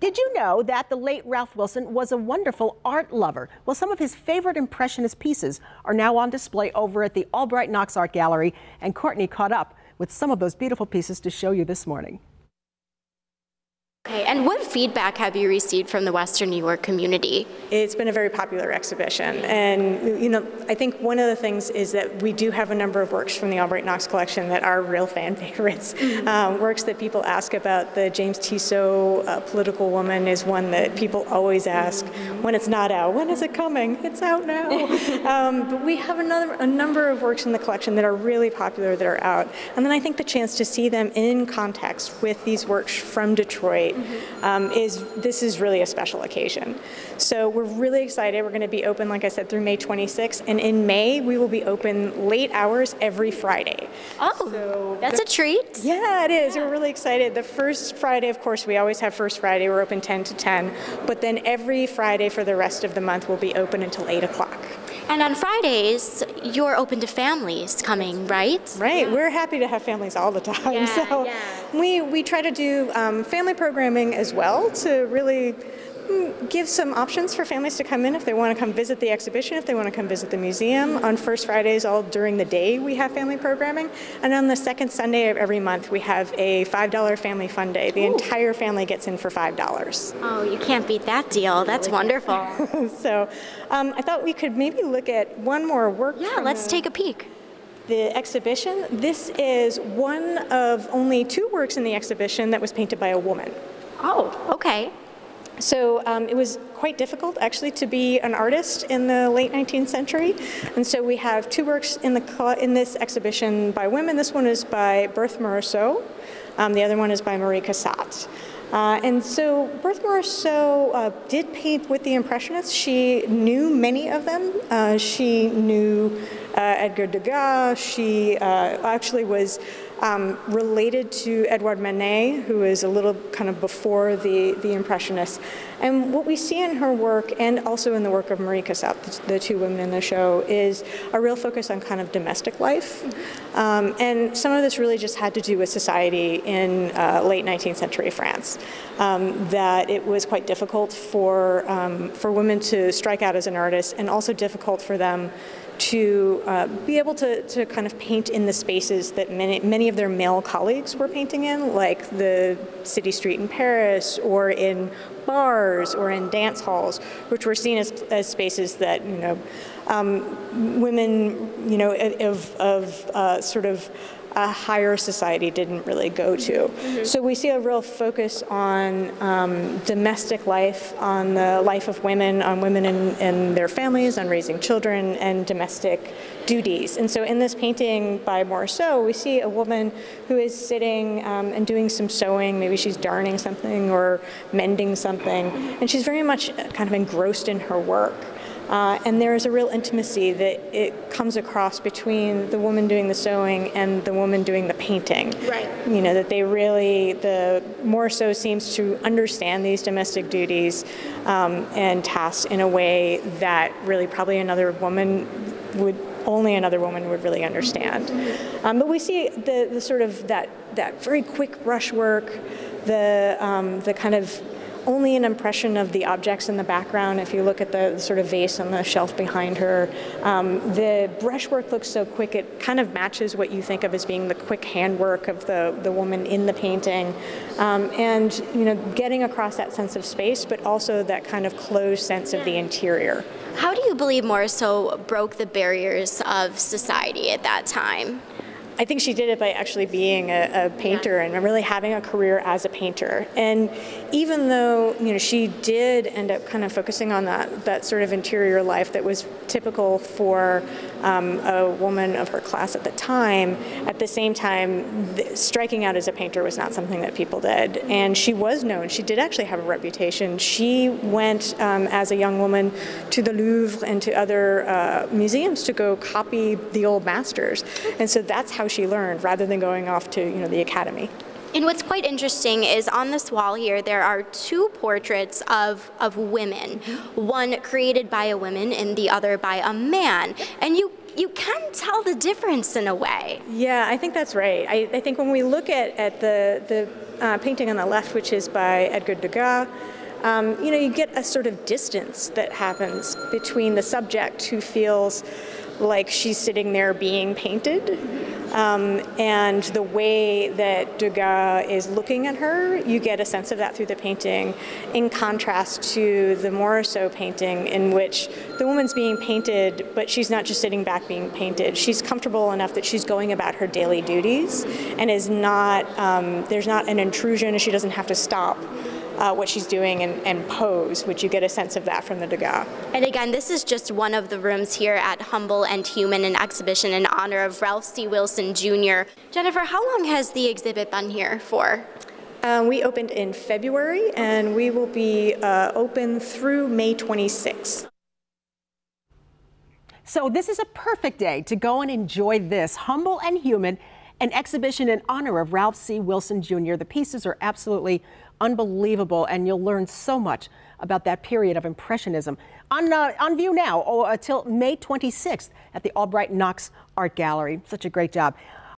Did you know that the late Ralph Wilson was a wonderful art lover? Well, some of his favorite impressionist pieces are now on display over at the Albright Knox Art Gallery, and Courtney caught up with some of those beautiful pieces to show you this morning. Okay, and what feedback have you received from the Western New York community? It's been a very popular exhibition, and I think one of the things is that we do have a number of works from the Albright Knox collection that are real fan favorites. Works that people ask about. The James Tissot Political Woman is one that people always ask when it's not out. When is it coming? It's out now. But we have a number of works in the collection that are really popular that are out, and then I think the chance to see them in context with these works from Detroit this is really a special occasion. So we're really excited. We're going to be open, like I said, through May 26th, and in May we will be open late hours every Friday. Oh, so that's a treat. Yeah, it is. Yeah. We're really excited. The first Friday, of course, we always have First Friday. We're open 10 to 10, but then every Friday for the rest of the month will be open until 8 o'clock. And on Fridays, you're open to families coming, right? Right. Yeah. We're happy to have families all the time. Yeah, so yeah. We try to do family programming as well to really give some options for families to come in if they want to come visit the exhibition, if they want to come visit the museum. On First Fridays, all during the day, we have family programming. And on the second Sunday of every month, we have a $5 family fun day. The entire family gets in for $5. Oh, you can't beat that deal. That's wonderful. So I thought we could maybe look at one more work. Yeah, let's take a peek. The exhibition. This is one of only 2 works in the exhibition that was painted by a woman. Oh, okay. So it was quite difficult, actually, to be an artist in the late 19th century. And so we have 2 works in this exhibition by women. This one is by Berthe Morisot. The other one is by Marie Cassatt. And so Berthe Morisot did paint with the Impressionists. She knew many of them. She knew Edgar Degas. She actually was related to Edouard Manet, who is a little kind of before the Impressionists. And what we see in her work, and also in the work of Marie Cassatt, the 2 women in the show, is a real focus on kind of domestic life. And some of this really just had to do with society in late 19th century France. That it was quite difficult for women to strike out as an artist, and also difficult for them to be able to kind of paint in the spaces that many of their male colleagues were painting in, like the city street in Paris, or in bars, or in dance halls, which were seen as spaces that women of sort of a higher society didn't really go to. So we see a real focus on domestic life, on the life of women, on women and their families, on raising children, and domestic duties. And so in this painting by Morisot, we see a woman who is sitting and doing some sewing. Maybe she's darning something or mending something, and she's very much kind of engrossed in her work. And there is a real intimacy that it comes across between the woman doing the sewing and the woman doing the painting. Right. That they really, the Morisot seems to understand these domestic duties and tasks in a way that really probably only another woman would really understand. But we see the sort of that very quick brushwork, the kind of only an impression of the objects in the background. If you look at the sort of vase on the shelf behind her, the brushwork looks so quick, it kind of matches what you think of as being the quick handwork of the woman in the painting. And getting across that sense of space, but also that kind of closed sense of the interior. How do you believe Morisot broke the barriers of society at that time? I think she did it by actually being a painter and really having a career as a painter. And even though she did end up kind of focusing on that sort of interior life that was typical for a woman of her class at the time, at the same time, striking out as a painter was not something that people did. And she was known. She did actually have a reputation. She went as a young woman to the Louvre and to other museums to go copy the old masters. And so that's how she learned, rather than going off to the academy. And what's quite interesting is on this wall here, there are 2 portraits of women, one created by a woman and the other by a man. And you can tell the difference in a way. Yeah, I think that's right. I think when we look at the painting on the left, which is by Edgar Degas, you know, you get a sort of distance that happens between the subject, who feels like she's sitting there being painted, and the way that Degas is looking at her. You get a sense of that through the painting, in contrast to the Morisot painting, in which the woman's being painted, but she's not just sitting back being painted. She's comfortable enough that she's going about her daily duties and is not, there's not an intrusion, and she doesn't have to stop what she's doing and pose, which you get a sense of that from the Degas. And again, this is just one of the rooms here at Humble and Human, an exhibition in honor of Ralph C. Wilson, Jr. Jennifer, how long has the exhibit been here for? We opened in February, and we will be open through May 26th. So this is a perfect day to go and enjoy this Humble and Human, an exhibition in honor of Ralph C. Wilson, Jr. The pieces are absolutely unbelievable, and you'll learn so much about that period of Impressionism. On view now until May 26th at the Albright Knox Art Gallery. Such a great job.